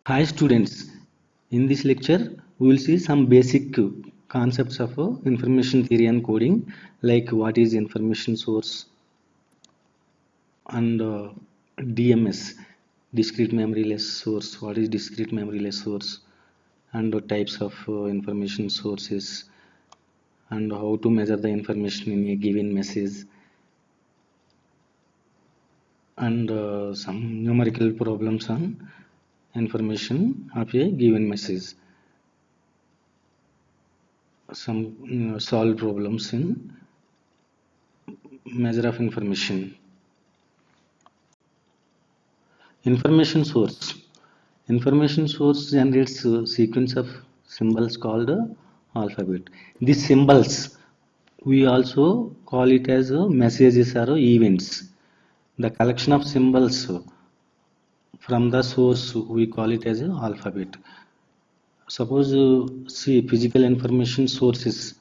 Hi students, in this lecture we will see some basic concepts of information theory and coding, like what is information source and DMS, discrete memoryless source, what is discrete memoryless source, and types of information sources, and how to measure the information in a given message, and some numerical problems on information of a given message. Some solve problems in measure of information. Information source generates a sequence of symbols called alphabet. These symbols we also call it as messages or events. The collection of symbols from the source we call it as alphabet. Suppose see physical information sources: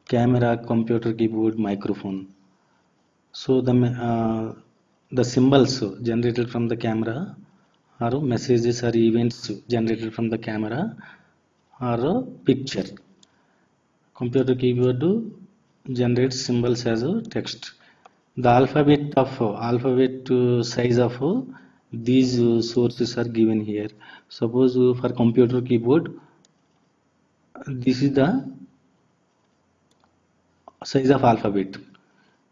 camera, computer, keyboard, microphone. So the symbols generated from the camera are messages or events generated from the camera or a picture. Computer keyboard generates symbols as a text. The alphabet size of these sources are given here. Suppose for computer keyboard, this is the size of alphabet.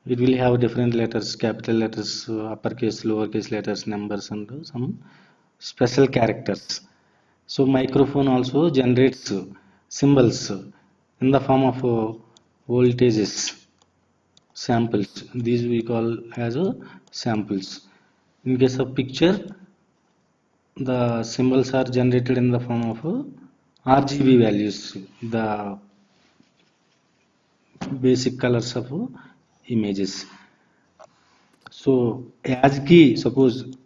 It will have different letters, capital letters, uppercase, lowercase letters, numbers, and some special characters. So microphone also generates symbols in the form of voltages, samples. These we call as samples. In case of picture, the symbols are generated in the form of RGB values, the basic colors of images. So ASCII, suppose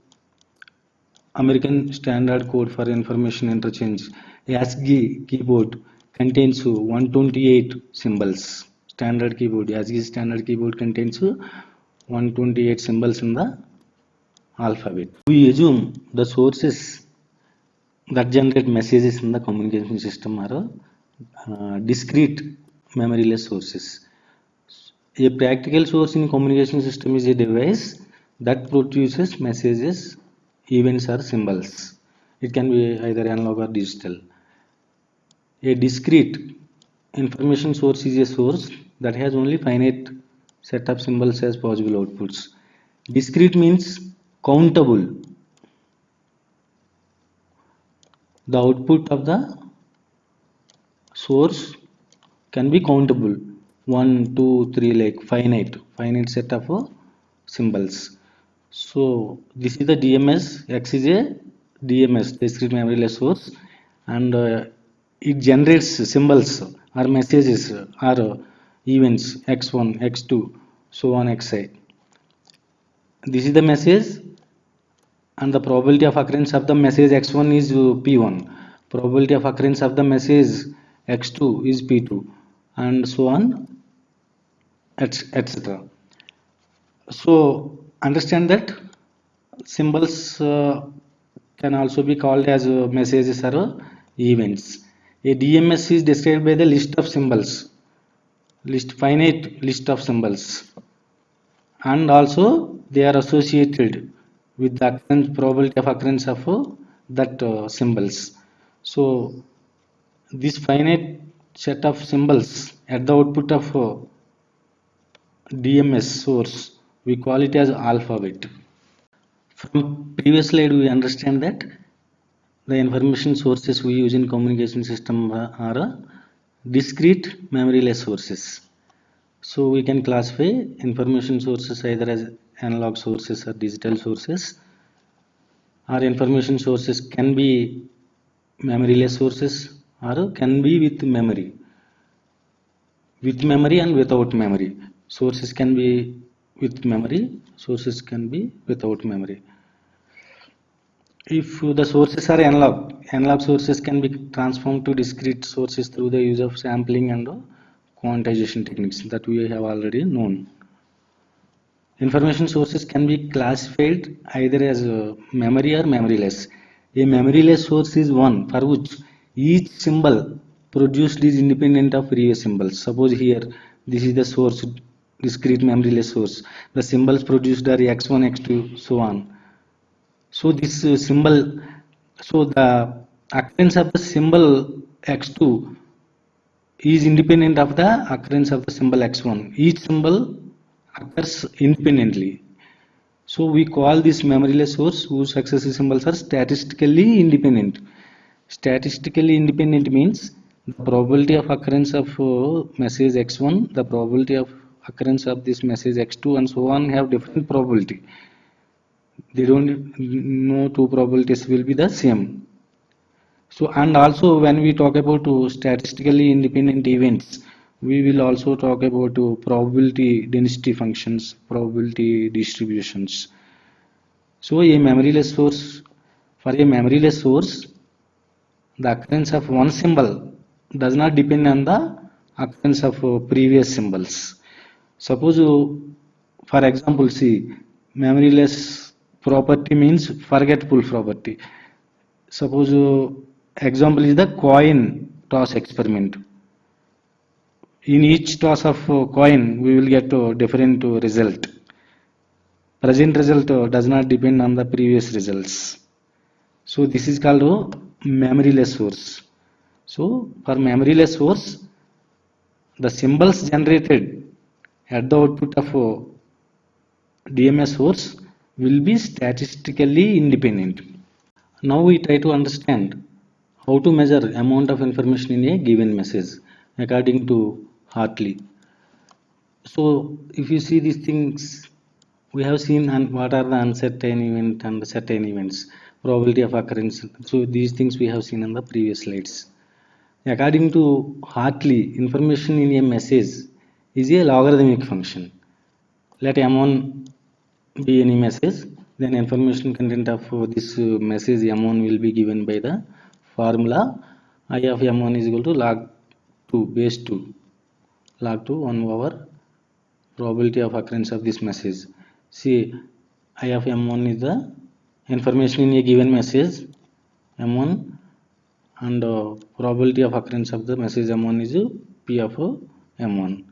American Standard Code for Information Interchange, ASCII keyboard contains 128 symbols. ASCII standard keyboard contains 128 symbols in the alphabet. We assume the sources that generate messages in the communication system are discrete memoryless sources. A practical source in communication system is a device that produces messages, events, or symbols. It can be either analog or digital. A discrete information source is a source that has only finite set of symbols as possible outputs. Discrete means countable. The output of the source can be countable: 1, 2, 3, like finite set of symbols. So this is the DMS. X is a DMS, discrete memoryless source, and it generates symbols or messages or events x1, x2, so on, xi. This is the message, and the probability of occurrence of the message x1 is p1. Probability of occurrence of the message x2 is p2, and so on, etc. So understand that symbols can also be called as messages or events. A DMS is described by the list of symbols, finite list of symbols, and also they are associated with the probability of occurrence of that symbols. So this finite set of symbols at the output of DMS source, we call it as alphabet. From previous slide we understand that the information sources we use in communication system are discrete memoryless sources. So we can classify information sources either as analog sources or digital sources. Our information sources can be memoryless sources or can be with memory and without memory. Sources can be with memory, sources can be without memory. If the sources are analog sources can be transformed to discrete sources through the use of sampling and quantization techniques that we have already known. Information sources can be classified either as memory or memoryless. A memoryless source is one for which each symbol produced is independent of previous symbols. Suppose here this is the source, discrete memoryless source. The symbols produced are x1, x2, so on. So this symbol, so the occurrence of the symbol x2 is independent of the occurrence of the symbol x1. Each symbol occurs independently. So we call this memoryless source whose successive symbols are statistically independent. Statistically independent means the probability of occurrence of message x1, the probability of occurrence of this message x2 and so on have different probability. They don't know two probabilities will be the same. So and also when we talk about statistically independent events, we will also talk about probability density functions, probability distributions. So a memoryless source, for a memoryless source, the occurrence of one symbol does not depend on the occurrence of previous symbols. Suppose for example, see, memoryless property means forgetful property. Suppose example is the coin toss experiment. In each toss of coin we will get a different result. Present result does not depend on the previous results. So this is called a memoryless source. So for memoryless source, the symbols generated at the output of DMS source will be statistically independent. Now we try to understand how to measure amount of information in a given message according to Hartley. So if you see these things, we have seen what are the uncertain event and the certain events, probability of occurrence. So these things we have seen in the previous slides. According to Hartley, information in a message is a logarithmic function. Let m1 be any message, then information content of this message m1 will be given by the formula I of m1 is equal to log 2 base 2 log 2 1 over probability of occurrence of this message. See, I of m1 is the information in a given message m1 and probability of occurrence of the message m1 is p of m1.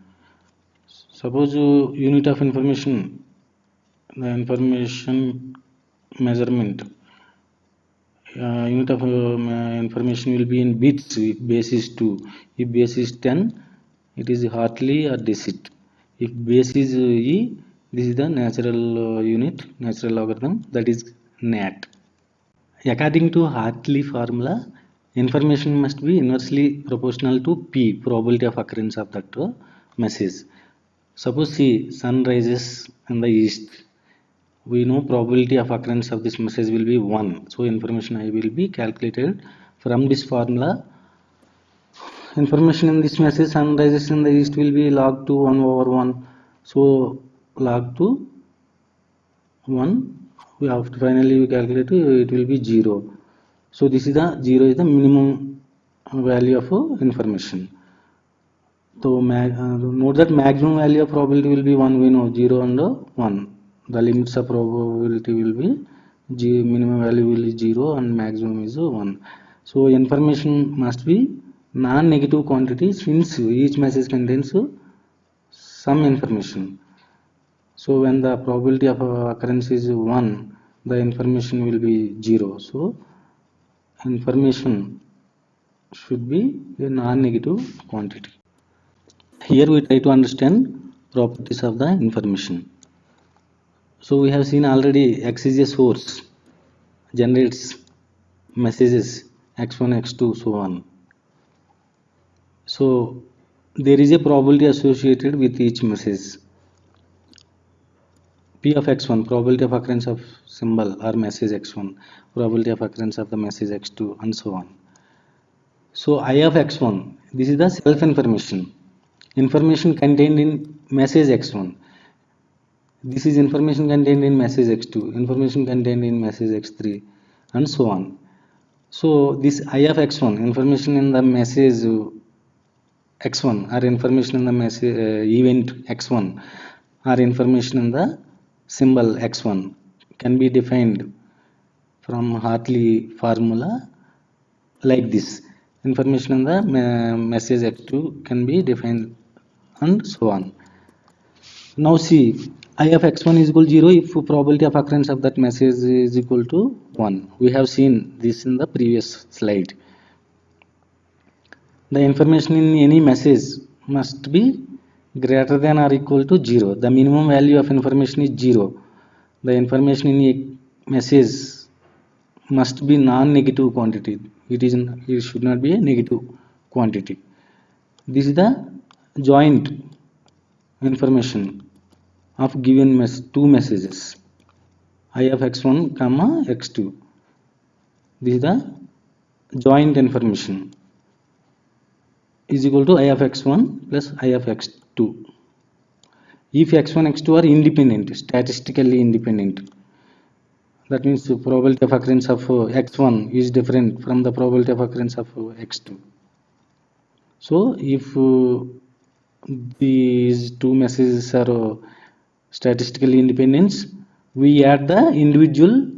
Suppose unit of information, the information measurement unit of information will be in bits if base is 2. If base is 10, it is Hartley or Decit. If base is e, this is the natural unit, natural logarithm, that is nat. According to Hartley formula, information must be inversely proportional to p, probability of occurrence of that message. Suppose see, sun rises in the east. We know probability of occurrence of this message will be 1. So information I will be calculated from this formula. Information in this message, sun rises in the east, will be log 2 1 over 1. So log 2 1, we have to finally calculate it will be 0. So this is the 0 is the minimum value of information. So note that maximum value of probability will be 1. We know 0 and 1. The limits of probability will be minimum value will be 0 and maximum is 1. So information must be non-negative quantity since each message contains some information. So when the probability of occurrence is 1, the information will be 0. So information should be a non-negative quantity. Here we try to understand properties of the information. So we have seen already x is a source, generates messages x1, x2, so on. So there is a probability associated with each message. P of x1, probability of occurrence of symbol or message x1, probability of occurrence of the message x2, and so on. So I of x1, this is the self information, information contained in message x1. This is information contained in message x2, information contained in message x3, and so on. So this I of x1, information in the message x1 or information in the message event x1 or information in the symbol x1 can be defined from Hartley formula like this. Information on the message x2 can be defined and so on. Now see, I of x1 is equal to 0 if probability of occurrence of that message is equal to 1. We have seen this in the previous slide. The information in any message must be greater than or equal to 0. The minimum value of information is 0. The information in a message must be non-negative quantity. It should not be a negative quantity. This is the joint information of given two messages, I of x1 comma x2. This is the joint information is equal to I of x1 plus I of x2. If x1 x2 are independent, statistically independent, that means the probability of occurrence of x1 is different from the probability of occurrence of x2. So if these two messages are statistically independent, we add the individual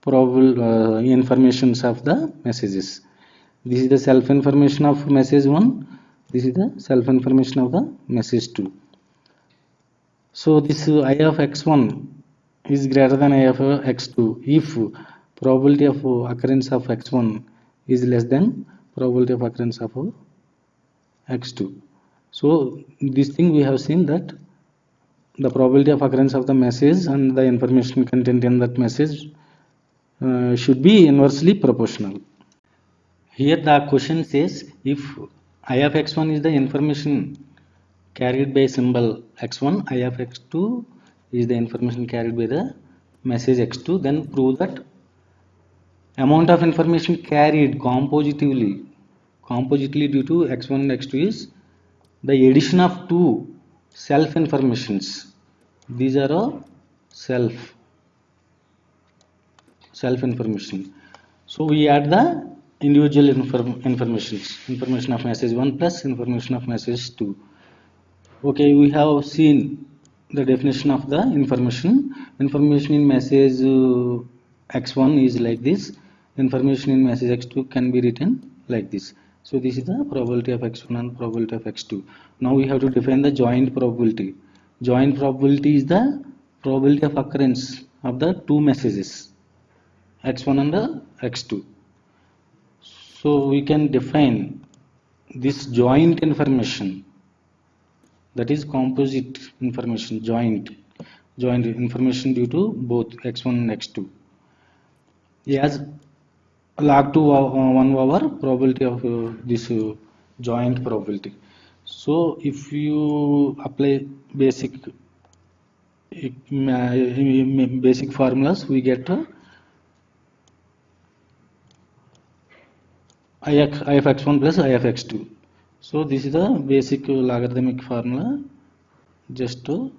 probable informations of the messages. This is the self information of message 1. This is the self information of the message 2. So this I of x1 is greater than I of x2 if probability of occurrence of x1 is less than probability of occurrence of x2. So this thing we have seen that the probability of occurrence of the message and the information content in that message should be inversely proportional. Here the question says if I of x1 is the information carried by symbol x1, I of x2 is the information carried by the message x2, then prove that amount of information carried compositively due to x1 and x2 is the addition of two self informations. These are all self information. So we add the individual information of message 1 plus information of message 2. Okay, we have seen the definition of the information in message x1 is like this, information in message x2 can be written like this. So this is the probability of x1 and probability of x2. Now we have to define the joint probability. Joint probability is the probability of occurrence of the two messages x1 and x2. So we can define this joint information, that is composite information, joint information due to both x1 and x2, as log to 1 over probability of this joint probability. So if you apply basic formulas, we get I of x1 plus I of x2. So this is the basic logarithmic formula, just to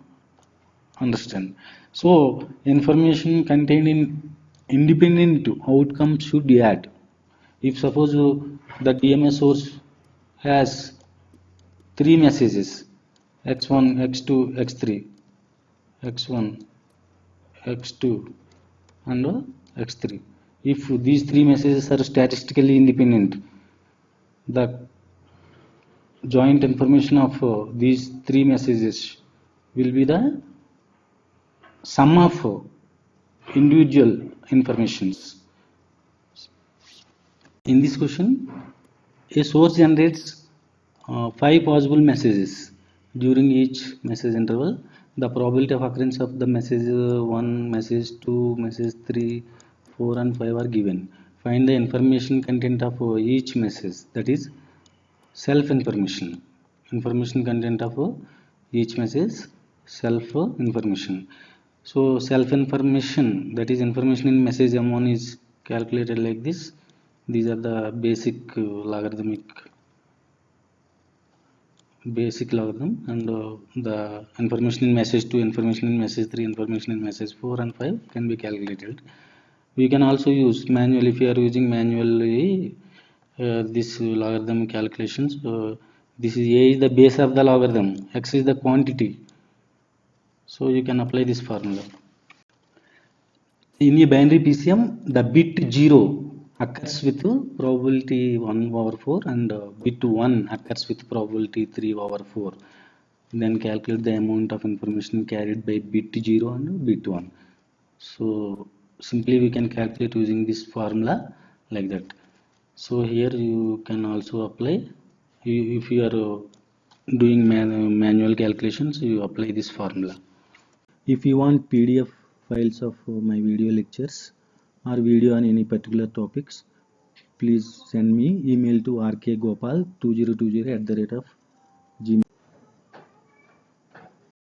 understand. So information contained in independent outcome should be add. If suppose the DMS source has three messages x1, x2, x3, x1, x2 and x3. If these three messages are statistically independent, the joint information of these three messages will be the sum of individual informations. In this question, a source generates 5 possible messages. During each message interval, the probability of occurrence of the message 1, message 2, message 3, 4 and 5 are given. Find the information content of each message, that is self information content of each message, self information. So self information, that is information in message m1, is calculated like this. These are the basic logarithm, and the information in message 2, information in message 3, information in message 4 and 5 can be calculated. We can also use manual. If you are using manually this logarithm calculations, this is a is the base of the logarithm, x is the quantity, so you can apply this formula. In a binary PCM, the bit 0 occurs with probability 1 over 4 and bit 1 occurs with probability 3 over 4. Then calculate the amount of information carried by bit 0 and bit 1. So simply we can calculate using this formula like that. So here you can also apply, if you are doing manual calculations, you apply this formula. If you want PDF files of my video lectures or video on any particular topics, please send me email to rkgopal2020 at the rate of